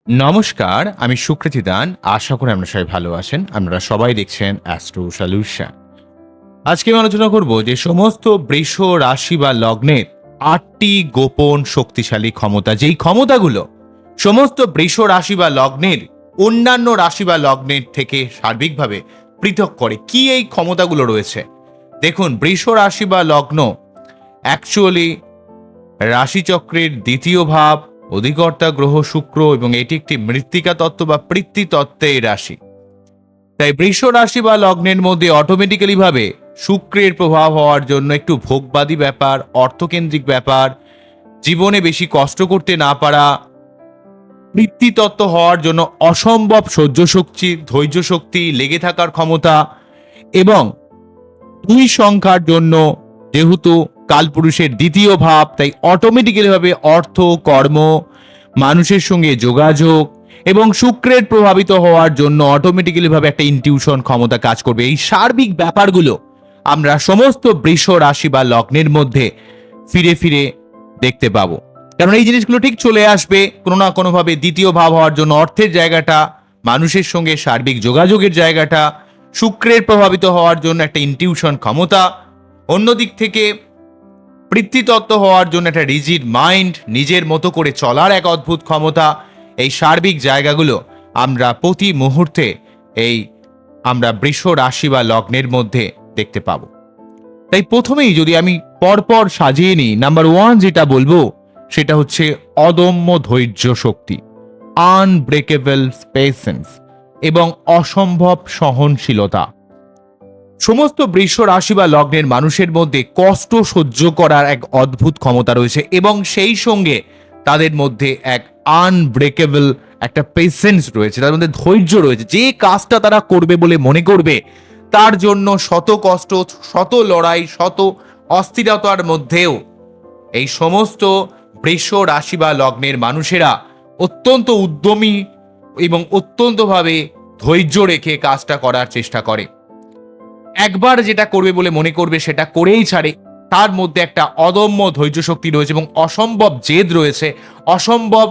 নমস্কার, আমি সুকৃতি দান। আশা করি আপনারা সবাই ভালো আছেন। আপনারা সবাই দেখছেন অ্যাস্ট্রো সলিউশন। আজকে আমি আলোচনা করব যে সমস্ত বৃষ রাশি বা লগ্নের ৮টি গোপন শক্তিশালী ক্ষমতা, যেই ক্ষমতাগুলো সমস্ত বৃষ রাশি বা লগ্নের অন্যান্য রাশি বা লগ্নের থেকে সার্বিকভাবে পৃথক করে। কি এই ক্ষমতাগুলো রয়েছে? দেখুন, বৃষ রাশি বা লগ্ন অ্যাকচুয়ালি রাশিচক্রের দ্বিতীয় ভাব, অধিকর্তা গ্রহ শুক্র, এবং এটি একটি মৃত্তিকা তত্ত্ব বা পৃথ্বী তত্ত্বের রাশি। তাই বৃষ রাশি বা লগ্নের মধ্যে অটোমেটিক্যালি ভাবে শুক্রের প্রভাব হওয়ার জন্য একটু ভোগবাদী ব্যাপার, অর্থকেন্দ্রিক ব্যাপার, জীবনে বেশি কষ্ট করতে না পারা, পৃথ্বী তত্ত্ব হওয়ার জন্য অসম্ভব সহ্য শক্তি, ধৈর্য শক্তি, লেগে থাকার ক্ষমতা, এবং দুই সংখ্যার জন্য যেহেতু কালপুরুষের দ্বিতীয় ভাব, তাই অটোমেটিক্যালি ভাবে অর্থ, কর্ম, মানুষের সঙ্গে যোগাযোগ এবং শুক্রের প্রভাবিত হওয়ার জন্য অটোমেটিক্যালি ভাবে একটা ইনটিউশন ক্ষমতা কাজ করবে। এই সার্বিক ব্যাপারগুলো আমরা সমস্ত বৃষ রাশি বা লগ্নের মধ্যে ফিরে ফিরে দেখতে পাবো। কারণ এই জিনিসগুলো ঠিক চলে আসবে কোনো না কোনোভাবে। দ্বিতীয় ভাব হওয়ার জন্য অর্থের জায়গাটা, মানুষের সঙ্গে সার্বিক যোগাযোগের জায়গাটা, শুক্রের প্রভাবিত হওয়ার জন্য একটা ইনটিউশন ক্ষমতা, অন্যদিক থেকে পৃথ্বীতত্ত্ব হওয়ার জন্য একটা রিজিড মাইন্ড, নিজের মতো করে চলার এক অদ্ভুত ক্ষমতা। এই সার্বিক জায়গাগুলো আমরা প্রতি মুহূর্তে আমরা বৃষ রাশি বা লগ্নের মধ্যে দেখতে পাবো। তাই প্রথমেই যদি আমি পরপর সাজিয়ে নিই, নাম্বার 1 যেটা বলবো সেটা হচ্ছে অদম্য ধৈর্য শক্তি, আনব্রেকেবল পেশেন্স এবং অসম্ভব সহনশীলতা। সমস্ত বৃষ রাশি বা লগ্নের মানুষের মধ্যে কষ্ট সহ্য করার এক অদ্ভুত ক্ষমতা রয়েছে, এবং সেই সঙ্গে তাদের মধ্যে এক আনব্রেকেবল একটা পেশেন্স রয়েছে, তাদের মধ্যে ধৈর্য রয়েছে। যে কাজটা তারা করবে বলে মনে করবে, তার জন্য শত কষ্ট, শত লড়াই, শত অস্থিরতার মধ্যেও এই সমস্ত বৃষ রাশি বা লগ্নের মানুষেরা অত্যন্ত উদ্যমী এবং অত্যন্তভাবে ধৈর্য রেখে কাজটা করার চেষ্টা করে। একবার যেটা করবে বলে মনে করবে সেটা করেই ছাড়ে। তার মধ্যে একটা অদম্য ধৈর্য শক্তি রয়েছে এবং অসম্ভব জেদ রয়েছে, অসম্ভব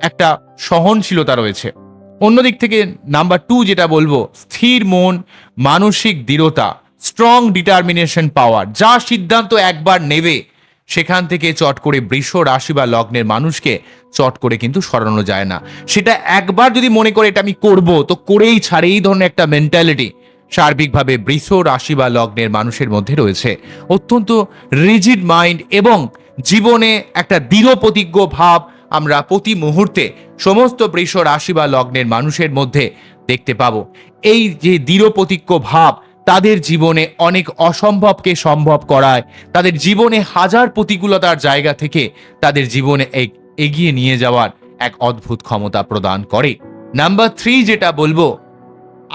একটা সহনশীলতা রয়েছে। অন্যদিক থেকে নাম্বার 2 যেটা বলবো, স্থির মন, মানসিক দৃঢ়তা, স্ট্রং ডিটারমিনেশন পাওয়ার। যা সিদ্ধান্ত একবার নেবে সেখান থেকে চট করে বৃষ রাশি বা লগ্নের মানুষকে চট করে কিন্তু সরানো যায় না। সেটা একবার যদি মনে করে এটা আমি করব, তো করেই ছাড়ে, এই ধরনের একটা মেন্টালিটি সার্বিকভাবে বৃষ রাশি বা লগ্নের মানুষের মধ্যে রয়েছে। অত্যন্ত রিজিড মাইন্ড এবং জীবনে একটা দৃঢ় প্রতিজ্ঞ ভাব আমরা প্রতি মুহূর্তে সমস্ত বৃষ রাশি বা লগ্নের মানুষের মধ্যে দেখতে পাবো। এই যে দৃঢ় প্রতিজ্ঞ ভাব তাদের জীবনে অনেক অসম্ভবকে সম্ভব করায়, তাদের জীবনে হাজার প্রতিকূলতার জায়গা থেকে তাদের জীবনে এগিয়ে নিয়ে যাওয়ার এক অদ্ভুত ক্ষমতা প্রদান করে। নাম্বার 3 যেটা বলবো,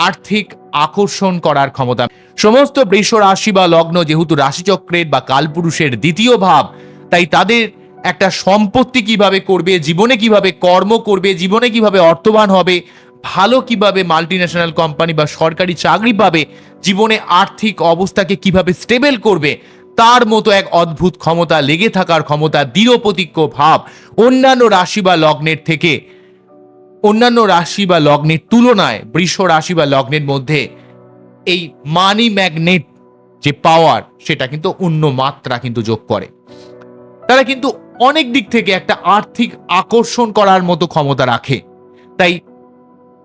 আর্থিক আকর্ষণ করার ক্ষমতা। সমস্ত বৃষ রাশি বা লগ্ন যেহেতু রাশিচক্রের বা কালপুরুষের দ্বিতীয় ভাব, তাই তাদের একটা সম্পত্তি কিভাবে করবে, জীবনে কিভাবে কর্ম করবে, জীবনে কিভাবে অর্থবান হবে, ভালো কিভাবে মাল্টিন্যাশনাল কোম্পানি বা সরকারি চাকরি পাবে, জীবনে আর্থিক অবস্থাকে কিভাবে স্টেবল করবে, তার মতো এক অদ্ভুত ক্ষমতা, লেগে থাকার ক্ষমতা, দৃঢ় প্রতিজ্ঞ ভাব অন্যান্য রাশি বা লগ্নের থেকে, অন্যান্য রাশি বা লগ্নের তুলনায় বৃষ রাশি বা লগ্নের মধ্যে এই মানি ম্যাগনেট যে পাওয়ার, সেটা কিন্তু অন্য মাত্রা কিন্তু যোগ করে। তারা কিন্তু অনেক দিক থেকে একটা আর্থিক আকর্ষণ করার মতো ক্ষমতা রাখে। তাই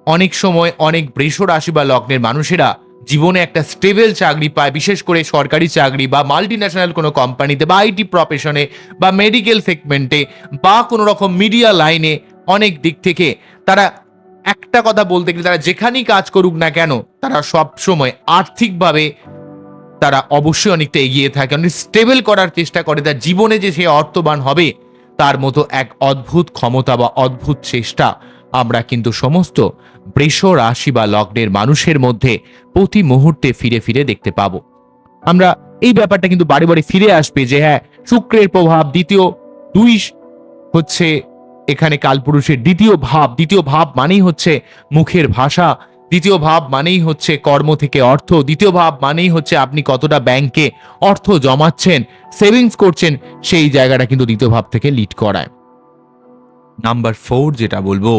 অনেক সময় অনেক বৃষ রাশি বা লগ্নের মানুষেরা জীবনে একটা স্টেবল চাকরি পায়, বিশেষ করে সরকারি চাকরি বা মাল্টিন্যাশনাল কোনো কোম্পানিতে বা আইটি প্রফেশনে বা মেডিকেল সেগমেন্টে বা কোনো রকম মিডিয়া লাইনে। অনেক দিক থেকে তারা, একটা কথা বলতে গেলে, তারা যেখানেই কাজ করুক না কেন, তারা সব সময় আর্থিকভাবে তারা অবশ্যই অনেকটা এগিয়ে থাকে, অনেক স্টেবল করার চেষ্টা করে। তার জীবনে যে সে অর্থবান হবে তার মতো এক অদ্ভুত ক্ষমতা বা অদ্ভুত চেষ্টা আমরা কিন্তু সমস্ত বৃষ রাশি বা লগ্নের মানুষের মধ্যে প্রতি মুহূর্তে ফিরে ফিরে দেখতে পাবো। আমরা এই ব্যাপারটা কিন্তু বারে বারে ফিরে আসবে যে হ্যাঁ, শুক্রের প্রভাব, দ্বিতীয় 2 হচ্ছে এখানে কালপুরুষের দ্বিতীয় ভাব। দ্বিতীয় ভাব মানেই হচ্ছে মুখের ভাষা, দ্বিতীয় ভাব মানেই হচ্ছে কর্ম থেকে অর্থ, দ্বিতীয় ভাব মানেই হচ্ছে আপনি কতটা ব্যাংকে অর্থ জমাচ্ছেন, সেভিংস করছেন, সেই জায়গাটা কিন্তু দ্বিতীয় ভাব থেকে লিড করায়। নাম্বার 4 যেটা বলবো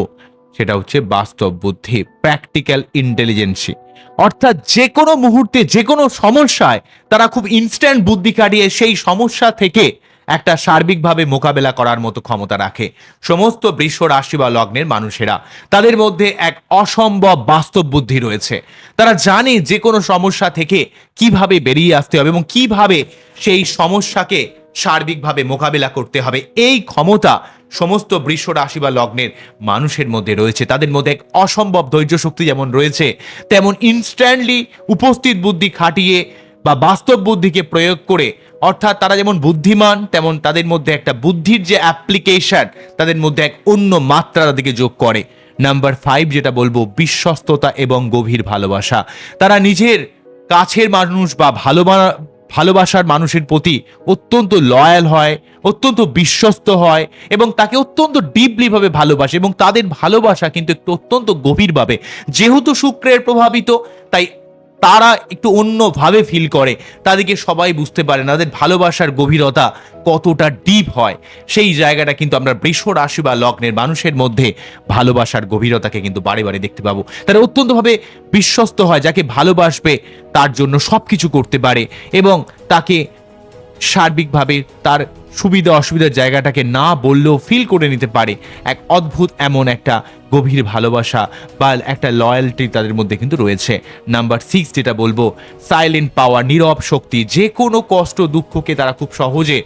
সেটা হচ্ছে বাস্তব বুদ্ধি, প্র্যাকটিক্যাল ইন্টেলিজেন্সি। অর্থাৎ যে কোনো মুহূর্তে যে কোনো সমস্যায় তারা খুব ইনস্ট্যান্ট বুদ্ধি কাটিয়ে সেই সমস্যা থেকে একটা সার্বিকভাবে মোকাবেলা করার মতো ক্ষমতা রাখে সমস্ত বৃষ রাশি বা লগ্নের মানুষেরা। তাদের মধ্যে এক অসম্ভব বাস্তব বুদ্ধি রয়েছে। তারা জানে যে কোনো সমস্যা থেকে কিভাবে বেরিয়ে আসতে হবে এবং কিভাবে সেই সমস্যাকে সার্বিকভাবে মোকাবেলা করতে হবে। এই ক্ষমতা সমস্ত বৃষ রাশি বা লগ্নের মানুষের মধ্যে রয়েছে। তাদের মধ্যে এক অসম্ভব ধৈর্য শক্তি যেমন রয়েছে, তেমন ইনস্ট্যান্টলি উপস্থিত বুদ্ধি খাটিয়ে বা বাস্তব বুদ্ধিকে প্রয়োগ করে, অর্থাৎ তারা যেমন বুদ্ধিমান তেমন তাদের মধ্যে একটা বুদ্ধির যে অ্যাপ্লিকেশন তাদের মধ্যে এক অন্য মাত্রা তাদেরকে যোগ করে। নাম্বার 5 যেটা বলবো, বিশ্বস্ততা এবং গভীর ভালোবাসা। তারা নিজের কাছের মানুষ বা ভালোবাসার মানুষের প্রতি অত্যন্ত লয়াল হয়, অত্যন্ত বিশ্বস্ত হয় এবং তাকে অত্যন্ত ডিপলি ভাবে ভালোবাসে এবং তাদের ভালোবাসা কিন্তু একটু অত্যন্ত গভীরভাবে, যেহেতু শুক্রের প্রভাবিত তাই তারা একটু অন্যভাবে ফিল করে। তাদেরকে সবাই বুঝতে পারে না তাদের ভালোবাসার গভীরতা কতটা ডিপ হয়। সেই জায়গাটা কিন্তু আমরা বৃষ রাশি বা লগ্নের মানুষের মধ্যে ভালোবাসার গভীরতাকে কিন্তু বারে বারে দেখতে পাবো। তারা অত্যন্তভাবে বিশ্বস্ত হয়, যাকে ভালোবাসবে তার জন্য সবকিছু করতে পারে এবং তাকে সার্বিকভাবে তার সুবিধা অসুবিধার জায়গাটাকে না বললেও ফিল করে নিতে পারে। এক অদ্ভুত এমন একটা গভীর ভালোবাসা বা একটা লয়্যালটি তাদের মধ্যে কিন্তু রয়েছে। নাম্বার 6 যেটা বলবো, সাইলেন্ট পাওয়ার, নীরব শক্তি। যে কোনো কষ্ট দুঃখকে তারা খুব সহজে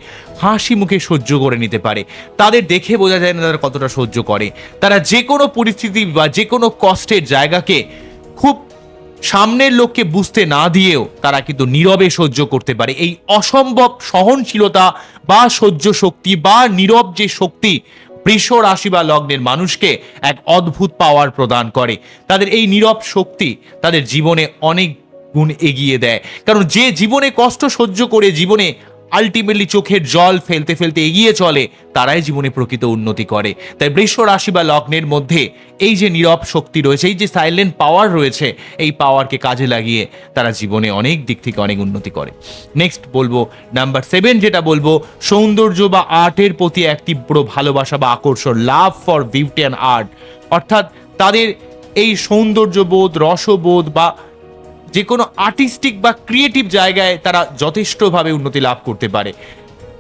হাসি মুখে সহ্য করে নিতে পারে। তাদের দেখে বোঝা যায় না তারা কতটা সহ্য করে। তারা যে কোনো পরিস্থিতি বা যে কোনো কষ্টের জায়গাকে খুব সামনের লোককে বুঝতে না দিয়েও তারা কিন্তু নীরবে সহ্য করতে পারে। এই অসম্ভব সহনশীলতা বা সহ্য শক্তি বা নীরব যে শক্তি বৃষ রাশি বা লগ্নের মানুষকে এক অদ্ভুত পাওয়ার প্রদান করে। তাদের এই নীরব শক্তি তাদের জীবনে অনেক গুণ এগিয়ে দেয়। কারণ যে জীবনে কষ্ট সহ্য করে জীবনে আলটিমেটলি চোখের জল ফেলতে ফেলতে এগিয়ে চলে, তারাই জীবনে প্রকৃত উন্নতি করে। তাই বৃষ রাশি বা লগ্নের মধ্যে এই যে নীরব শক্তি রয়েছে, এই যে সাইলেন্ট পাওয়ার রয়েছে, এই পাওয়ারকে কাজে লাগিয়ে তারা জীবনে অনেক দিক থেকে অনেক উন্নতি করে। নেক্সট বলবো নাম্বার 7 যেটা বলবো, সৌন্দর্য বা আর্টের প্রতি এক তীব্র ভালোবাসা বা আকর্ষণ, love for beauty and art. অর্থাৎ তাদের এই সৌন্দর্যবোধ, রসবোধ বা যে কোনো আর্টিস্টিক বা ক্রিয়েটিভ জায়গায় তারা যথেষ্টভাবে উন্নতি লাভ করতে পারে।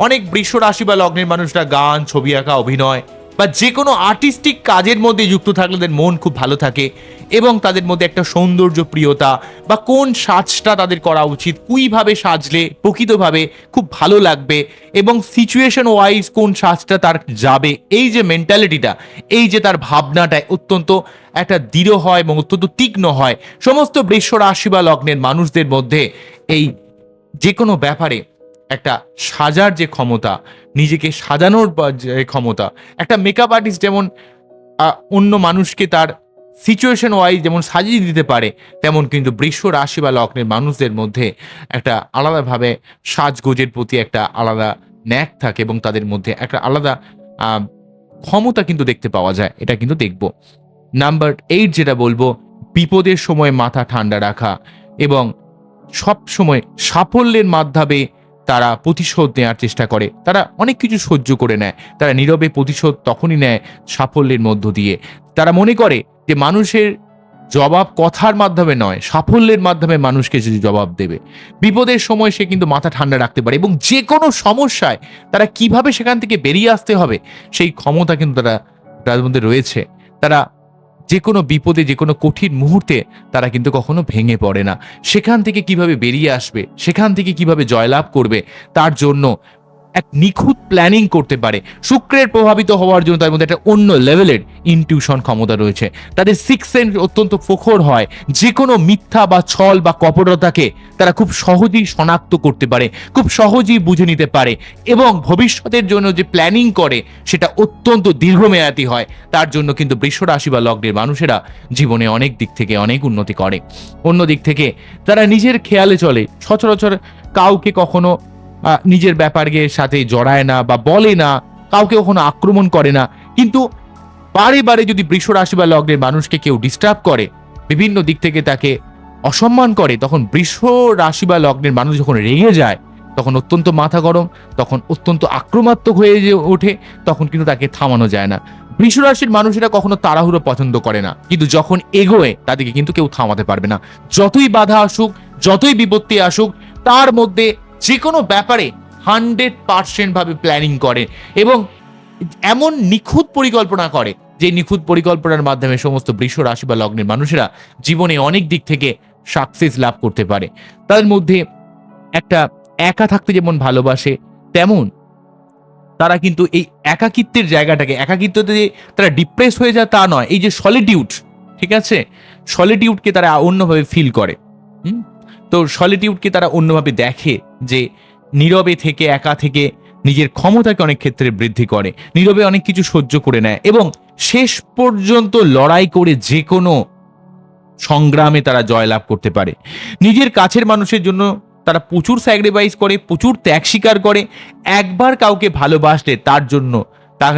অনেক বৃষ রাশি বা লগ্নের মানুষরা গান, ছবি আঁকা, অভিনয় বা যে কোনো আর্টিস্টিক কাজের মধ্যে যুক্ত থাকলে তাদের মন খুব ভালো থাকে এবং তাদের মধ্যে একটা সৌন্দর্য প্রিয়তা বা কোন সাজটা তাদের করা উচিত, কুইভাবে সাজলে প্রকৃতভাবে খুব ভালো লাগবে এবং সিচুয়েশন ওয়াইজ কোন সাজটা তার যাবে, এই যে মেন্টালিটিটা, এই যে তার ভাবনাটা অত্যন্ত একটা দৃঢ় হয় এবং অত্যন্ত তীক্ষ্ণ হয়। সমস্ত বৃষ রাশি বা লগ্নের মানুষদের মধ্যে এই যে কোনো ব্যাপারে একটা সাজার যে ক্ষমতা, নিজেকে সাজানোর যে ক্ষমতা, একটা মেকআপ আর্টিস্ট যেমন অন্য মানুষকে তার সিচুয়েশন ওয়াইজ যেমন সাজিয়ে দিতে পারে, তেমন কিন্তু বৃষ রাশি বা লগ্নের মানুষদের মধ্যে একটা আলাদাভাবে সাজগোজের প্রতি একটা আলাদা ন্যাক থাকে এবং তাদের মধ্যে একটা আলাদা ক্ষমতা কিন্তু দেখতে পাওয়া যায়। এটা কিন্তু দেখবো। নাম্বার 8 যেটা বলবো, বিপদের সময় মাথা ঠান্ডা রাখা এবং সব সময় সাফল্যের মাধ্যমে তারা প্রতিশোধ নেওয়ার চেষ্টা করে। তারা অনেক কিছু সহ্য করে নেয়, তারা নীরবে প্রতিশোধ তখনই নেয় সাফল্যের মধ্য দিয়ে। তারা মনে করে যে মানুষের জবাব কথার মাধ্যমে নয়, সাফল্যের মাধ্যমে মানুষকে যদি জবাব দেবে। বিপদের সময় সে কিন্তু মাথা ঠান্ডা রাখতে পারে এবং যে কোনো সমস্যায় তারা কিভাবে সেখান থেকে বেরিয়ে আসতে হবে সেই ক্ষমতা কিন্তু তাদের মধ্যে রয়েছে। তারা যে কোনো বিপদে, যে কোনো কঠিন মুহূর্তে তারা কিন্তু কখনো ভেঙে পড়ে না। সেখান থেকে কিভাবে বেরিয়ে আসবে, সেখান থেকে কিভাবে জয়লাভ করবে, তার জন্য এক নিখুঁত প্ল্যানিং করতে পারে। শুক্রের প্রভাবিত হওয়ার জন্য তার মধ্যে একটা অন্য লেভেলের ইনটিউশন ক্ষমতা রয়েছে। তাদের সিক্স সেন্স অত্যন্ত প্রখর হয়। যে কোনো মিথ্যা বা ছল বা কপটতাকে তারা খুব সহজেই শনাক্ত করতে পারে, খুব সহজেই বুঝে নিতে পারে এবং ভবিষ্যতের জন্য যে প্ল্যানিং করে সেটা অত্যন্ত দীর্ঘমেয়াদী হয়। তার জন্য কিন্তু বৃষ রাশি বা লগ্নের মানুষেরা জীবনে অনেক দিক থেকে অনেক উন্নতি করে। অন্য দিক থেকে তারা নিজের খেয়ালে চলে, সচরাচর কাউকে কখনো নিজের ব্যাপারের সাথে জড়ায় না বা বলে না, কাউকে কখনো আক্রমণ করে না। কিন্তু বারে বারে যদি বৃষ রাশি বা লগ্নের মানুষকে কেউ ডিস্টার্ব করে, বিভিন্ন দিক থেকে তাকে অসম্মান করে, তখন বৃষ রাশি বা লগ্নের মানুষ যখন রেগে যায় তখন অত্যন্ত মাথা গরম, তখন অত্যন্ত আক্রমাত্মক হয়ে যে ওঠে, তখন কিন্তু তাকে থামানো যায় না। বৃষ রাশির মানুষেরা কখনো তাড়াহুড়ো পছন্দ করে না, কিন্তু যখন এগোয় তাদেরকে কিন্তু কেউ থামাতে পারবে না। যতই বাধা আসুক, যতই বিপত্তি আসুক, তার মধ্যে যে কোনো ব্যাপারে 100% ভাবে প্ল্যানিং করে এবং এমন নিখুঁত পরিকল্পনা করে যে নিখুঁত পরিকল্পনার মাধ্যমে সমস্ত বৃষ রাশি বা লগ্নের মানুষেরা জীবনে অনেক দিক থেকে সাকসেস লাভ করতে পারে। তাদের মধ্যে একটা একা থাকতে যেমন ভালোবাসে, তেমন তারা কিন্তু এই একাকিত্বের জায়গাটাকে, একাকিত্বতে যে তারা ডিপ্রেস হয়ে যায় তা নয়, এই যে সলিটিউড, ঠিক আছে, সলিটিউডকে তারা অন্যভাবে ফিল করে। তো সলিটিউডকে তারা অন্যভাবে দেখে যে নীরবে থেকে, একা থেকে নিজের ক্ষমতাকে অনেক ক্ষেত্রে বৃদ্ধি করে, নীরবে অনেক কিছু সহ্য করে নেয় এবং শেষ পর্যন্ত লড়াই করে যে কোনো সংগ্রামে তারা জয়লাভ করতে পারে। নিজের কাছের মানুষের জন্য তারা প্রচুর স্যাক্রিফাইস করে, প্রচুর ত্যাগ স্বীকার করে। একবার কাউকে ভালোবাসলে তার জন্য তার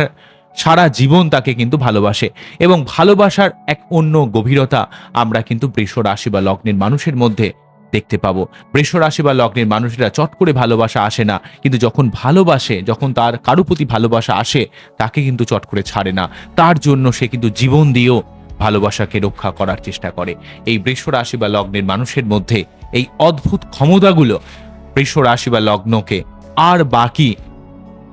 সারা জীবন তাকে কিন্তু ভালোবাসে এবং ভালোবাসার এক অন্য গভীরতা আমরা কিন্তু বৃষ রাশি বা লগ্নের মানুষের মধ্যে দেখতে পাবো। বৃষ রাশি বা লগ্নের মানুষেরা চট করে ভালোবাসা আসে না, কিন্তু যখন ভালোবাসে, যখন তার কারো প্রতি ভালোবাসা আসে, তাকে কিন্তু চট করে ছাড়ে না। তার জন্য সে কিন্তু জীবন দিয়েও ভালোবাসাকে রক্ষা করার চেষ্টা করে। এই বৃষ রাশি বা লগ্নের মানুষের মধ্যে এই অদ্ভুত ক্ষমতাগুলো বৃষ রাশি বা লগ্নকে আর বাকি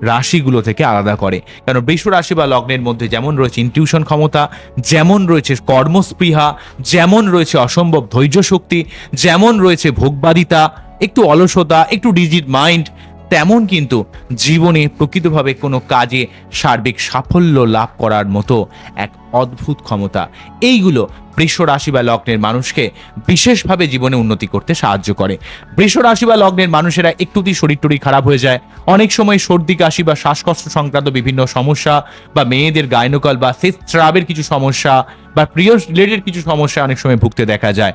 রাশিগুলো থেকে আলাদা করে। কারণ বৃষ রাশি বা লগ্নের মধ্যে যেমন রয়েছে ইনটিউশন ক্ষমতা, যেমন রয়েছে কর্মস্পৃহা, যেমন রয়েছে অসম্ভব ধৈর্য শক্তি, যেমন রয়েছে ভোগবাদিতা, একটু অলসতা, একটু ডিজিট মাইন্ড, তেমন কিন্তু জীবনে প্রকৃতভাবে কোনো কাজে সার্বিক সাফল্য লাভ করার মতো এক অদ্ভুত ক্ষমতা। এইগুলো বৃষ রাশি বা লগ্নের মানুষকে বিশেষভাবে জীবনে উন্নতি করতে সাহায্য করে। বৃষ রাশি বা লগ্নের মানুষেরা একটুতেই শরীর টরীর খারাপ হয়ে যায়, অনেক সময় সর্দি কাশি বা শ্বাসকষ্ট সংক্রান্ত বিভিন্ন সমস্যা, বা মেয়েদের গাইনোকল বা স্রাবের কিছু সমস্যা বা পিরিয়ড রিলেটেড কিছু সমস্যা অনেক সময় ভুগতে দেখা যায়।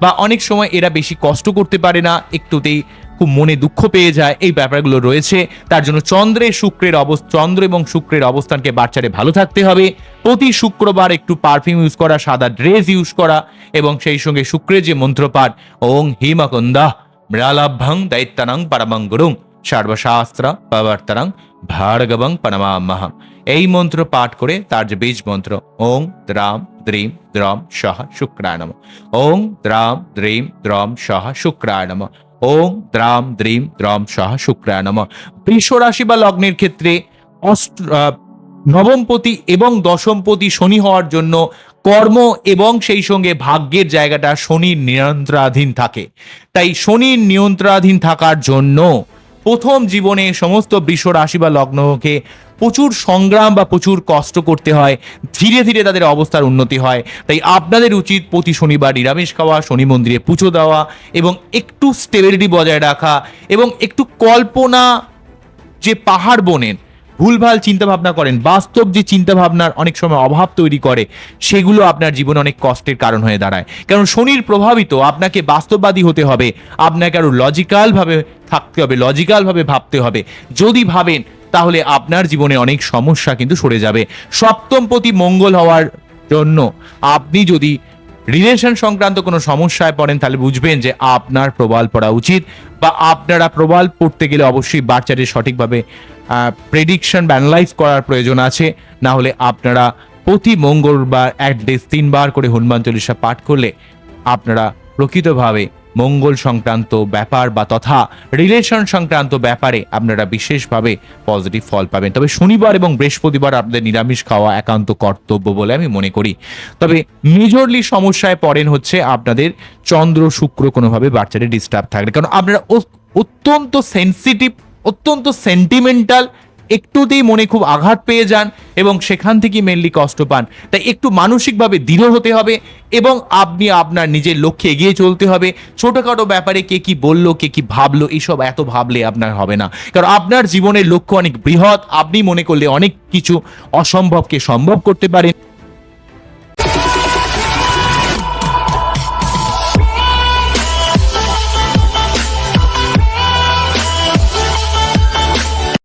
বা অনেক সময় এরা বেশি কষ্ট করতে পারে না, একটুতেই খুব মনে দুঃখ পেয়ে যায়, এই ব্যাপারগুলো রয়েছে। তার জন্য চন্দ্র এবং শুক্রের অবস্থানকে বাচ্চারে ভালো থাকতে হবে। প্রতি শুক্রবার একটু পারফিউম ইউজ করা, সাদা ড্রেস ইউজ করা এবং সেই সঙ্গে শুক্রের যে মন্ত্রপাঠ ওং হিমকন্দা মৃলাভ্যং দৈত্যানং পরমং গুরুং সর্বশাস্ত্র প্রবর্তনং ভার্গবং পরমামহম, এই মন্ত্র পাঠ করে তার যে বীজ মন্ত্র ওং দ্রাম দ্রিম দ্রম সহ শুক্রায় নমঃ, ওং দ্রাম দ্রিম দ্রম সহ শুক্রায় নমঃ, ওং দ্রাম দ্রিম দ্রম সহ শুক্রায় নমঃ। বৃষ রাশি বা লগ্নের ক্ষেত্রে নবমপতি এবং দশমপতি শনি হওয়ার জন্য কর্ম এবং সেই সঙ্গে ভাগ্যের জায়গাটা শনির নিয়ন্ত্রণাধীন থাকে। তাই শনির নিয়ন্ত্রণাধীন থাকার জন্য প্রথম জীবনে সমস্ত বৃষ রাশি বা লগ্নকে প্রচুর সংগ্রাম বা প্রচুর কষ্ট করতে হয়, ধীরে ধীরে তাদের অবস্থার উন্নতি হয়। তাই আপনাদের উচিত প্রতি শনিবার নিরামিষ খাওয়া, শনি মন্দিরে পুজো দেওয়া এবং একটু স্টেবিলিটি বজায় রাখা এবং একটু কল্পনা, যে পাহাড় বোনেন, ভুলভাল চিন্তাভাবনা করেন, বাস্তব যে চিন্তাভাবনার অনেক সময় অভাব তৈরি করে, সেগুলো আপনার জীবনে অনেক কষ্টের কারণ হয়ে দাঁড়ায়। কারণ শনির প্রভাবিত, আপনাকে বাস্তববাদী হতে হবে, আপনাকে আরো লজিক্যালভাবে থাকতে হবে, লজিক্যালভাবে ভাবতে হবে। যদি ভাবেন তাহলে আপনার জীবনে অনেক সমস্যা কিন্তু সরে যাবে। সপ্তমপতি মঙ্গল হওয়ার জন্য আপনি যদি রিলেশন সংক্রান্ত কোনো সমস্যায় পড়েন, তাহলে বুঝবেন যে আপনার প্রবাল পড়া উচিত, বা আপনারা প্রবাল পড়তে গেলে অবশ্যই বাচ্চাদের সঠিকভাবে প্রেডিকশন বা অ্যানালাইজ করার প্রয়োজন আছে। না হলে আপনারা প্রতি মঙ্গলবার অ্যাটলিস্ট 3 বার করে হনুমান চল্লিশা পাঠ করলে আপনারা প্রকৃতভাবে মঙ্গল সংক্রান্ত ব্যাপার বা তথা রিলেশন সংক্রান্ত ব্যাপারে আপনারা বিশেষভাবে পজিটিভ ফল পাবেন। তবে শনিবার এবং বৃহস্পতিবার আপনাদের নিরামিষ খাওয়া একান্ত কর্তব্য বলে আমি মনে করি। তবে মেজরলি সমস্যায় পড়েন হচ্ছে আপনাদের চন্দ্র শুক্র কোনোভাবে বাচ্চাদের ডিস্টার্ব থাকলে, কারণ আপনারা অত্যন্ত সেন্সিটিভ, অত্যন্ত সেন্টিমেন্টাল, একটুতেই মনে খুব আঘাত পেয়ে যান এবং সেখান থেকেই মেনলি কষ্ট পান। তাই একটু মানসিকভাবে দৃঢ় হতে হবে এবং আপনি আপনার নিজের লক্ষ্যে এগিয়ে চলতে হবে। ছোটখাটো ব্যাপারে কে কি বললো, কে কি ভাবলো, এইসব এত ভাবলে আপনার হবে না। কারণ আপনার জীবনের লক্ষ্য অনেক বৃহৎ, আপনি মনে করলে অনেক কিছু অসম্ভবকে সম্ভব করতে পারেন।